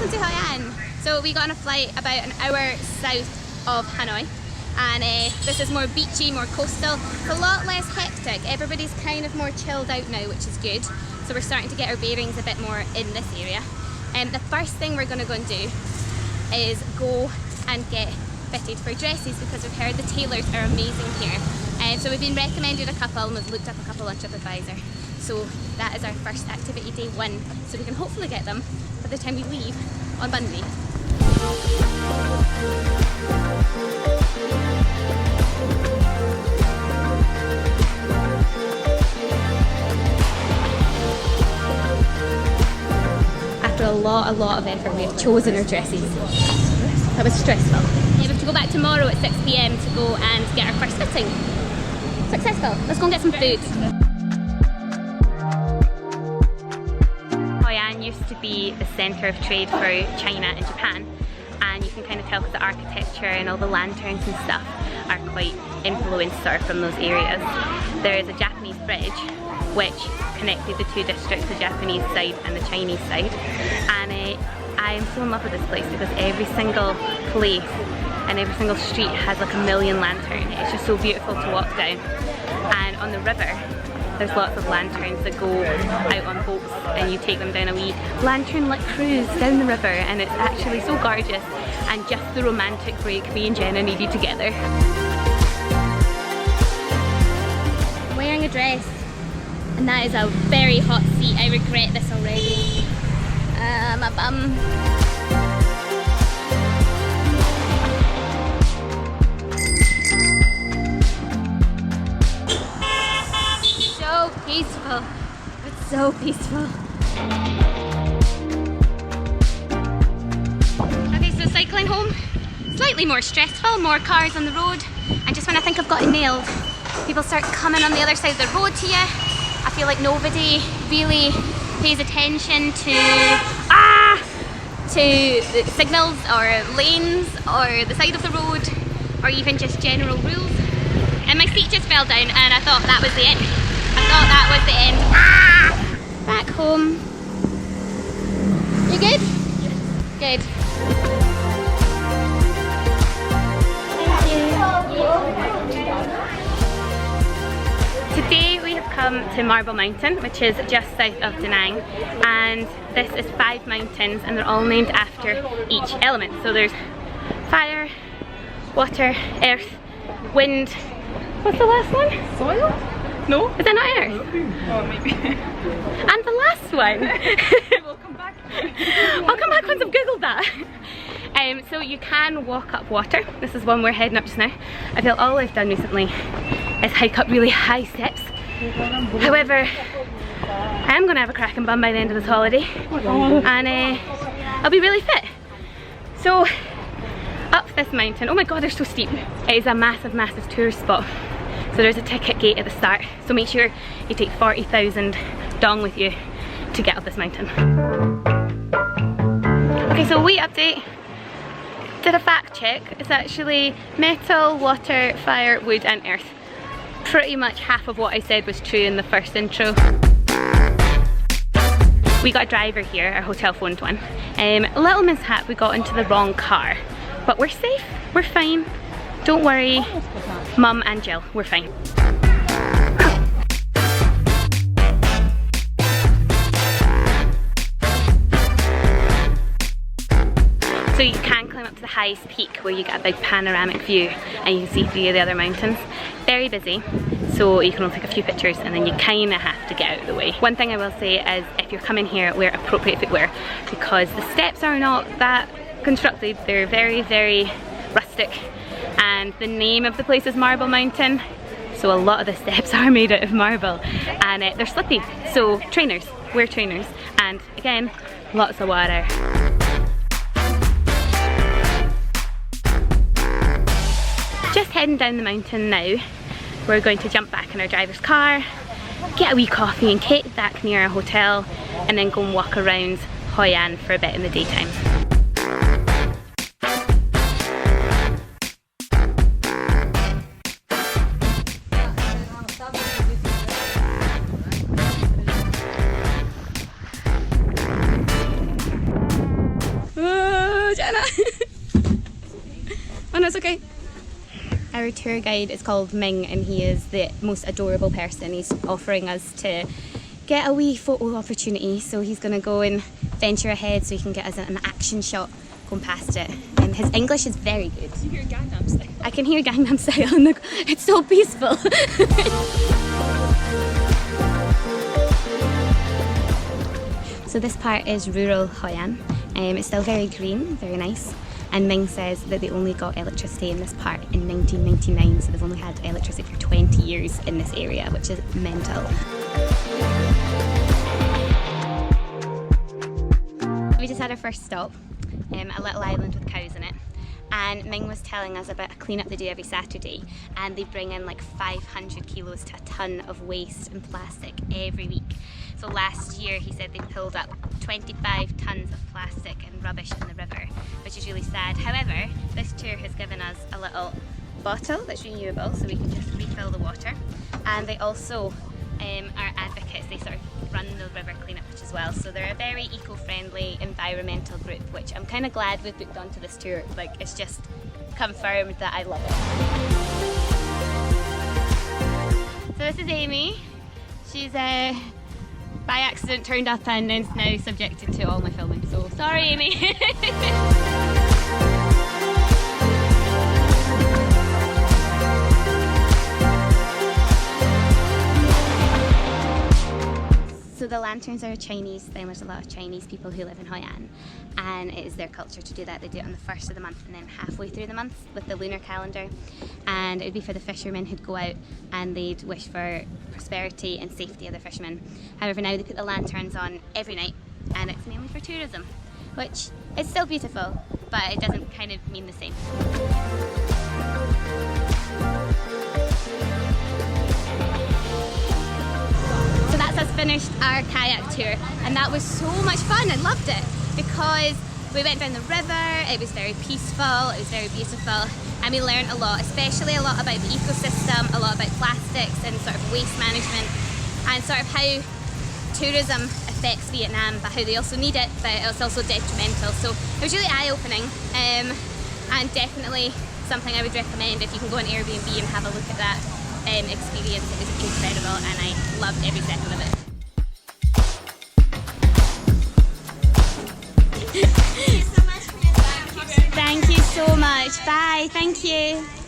welcome to Hoi An. So we got on a flight about an hour south of Hanoi, and this is more beachy, more coastal. It's a lot less hectic. Everybody's kind of more chilled out now, which is good. So we're starting to get our bearings a bit more in this area. The first thing we're going to go and do is go and get fitted for dresses, because we've heard the tailors are amazing here. So we've been recommended a couple and we've looked up a couple on TripAdvisor. So that is our first activity, day one. So we can hopefully get them by the time we leave on Monday. After a lot of effort, we have chosen our dresses. That was stressful. Yeah, we have to go back tomorrow at 6 PM to go and get our first fitting. Successful. Let's go and get some food. Hoi An used to be the centre of trade for China and Japan, and you can kind of tell because the architecture and all the lanterns and stuff are quite influenced sort of from those areas. There is a Japanese bridge which connected the two districts, the Japanese side and the Chinese side, and I am so in love with this place because every single place and every single street has like a million lanterns. It's just so beautiful to walk down. And on the river, there's lots of lanterns that go out on boats, and you take them down a wee lantern-lit cruise down the river, and it's actually so gorgeous and just the romantic break me and Jenna needed together. I'm wearing a dress, and that is a very hot seat. I regret this already. My bum. So peaceful. It's so peaceful. Okay, so cycling home, slightly more stressful, more cars on the road, and just when I think I've got it nailed, people start coming on the other side of the road to you. I feel like nobody really pays attention to the signals or lanes or the side of the road or even just general rules. And my seat just fell down and I thought that was the end. I thought that was the end. Back home. You good? Good. Today we have come to Marble Mountain, which is just south of Da Nang, and this is 5 mountains and they're all named after each element. So there's fire, water, earth, wind. What's the last one? Soil? No? Is that not earth? Oh, maybe. And the last one? We'll come back. I'll come back once I've googled that. So you can walk up water. This is one we're heading up just now. I feel all I've done recently is hike up really high steps. However, I am going to have a cracking bum by the end of this holiday, and I'll be really fit. So up this mountain, oh my god, they're so steep. It is a massive tourist spot. So there's a ticket gate at the start, so make sure you take 40,000 dong with you to get up this mountain. Okay, so weight update. Did a fact check. It's actually metal, water, fire, wood and earth. Pretty much half of what I said was true in the first intro. We got a driver here, our hotel phoned one. A little mishap, we got into the wrong car. But we're safe, we're fine. Don't worry, Mum and Jill, we're fine. So you can climb up to the highest peak where you get a big panoramic view and you can see 3 of the other mountains. Very busy, so you can only take a few pictures and then you kind of have to get out of the way. One thing I will say is if you're coming here, wear appropriate footwear, because the steps are not that constructed. They're very rustic, and the name of the place is Marble Mountain, so a lot of the steps are made out of marble, and they're slippy. So trainers, wear trainers, and again, lots of water. Just heading down the mountain now. We're going to jump back in our driver's car, get a wee coffee and cake back near our hotel, and then go and walk around Hoi An for a bit in the daytime. our tour guide is called Ming, and he is the most adorable person. He's offering us to get a wee photo opportunity, so he's going to go and venture ahead so he can get us an action shot going past it. And his English is very good. You hear Gangnam Style? I can hear Gangnam Style on the... It's so peaceful. So this part is rural Hoi An. It's still very green, very nice. And Ming says that they only got electricity in this part in 1999, so they've only had electricity for 20 years in this area, which is mental. We just had our first stop, a little island with cows in it. And Ming was telling us about a clean-up they do every Saturday, and they bring in like 500 kilos to a ton of waste and plastic every week. So last year he said they pulled up 25 tons of plastic and rubbish in the river, which is really sad. However, this tour has given us a little bottle that's renewable, so we can just refill the water. And they also are advocates. They sort of run the river cleanup as well, so they're a very eco-friendly environmental group, which I'm kind of glad we've booked onto this tour. Like, it's just confirmed that I love it. So this is Amy. She's by accident turned up and is now subjected to all my filming, so sorry Amy. So the lanterns are Chinese, then there's a lot of Chinese people who live in Hoi An, and it is their culture to do that. They do it on the 1st of the month and then halfway through the month with the lunar calendar. And it would be for the fishermen who'd go out and they'd wish for prosperity and safety of the fishermen. However, now they put the lanterns on every night, and it's mainly for tourism, which is still beautiful, but it doesn't kind of mean the same. Us finished our kayak tour, and that was so much fun. I loved it because we went down the river, it was very peaceful, it was very beautiful, and we learned a lot, especially a lot about the ecosystem, a lot about plastics and sort of waste management, and sort of how tourism affects Vietnam, but how they also need it, but it's also detrimental. So it was really eye-opening, and definitely something I would recommend if you can go on Airbnb and have a look at that experience. It was incredible and I loved every second of it. Thank you so much for your time. Thank you so much. Bye. Thank you.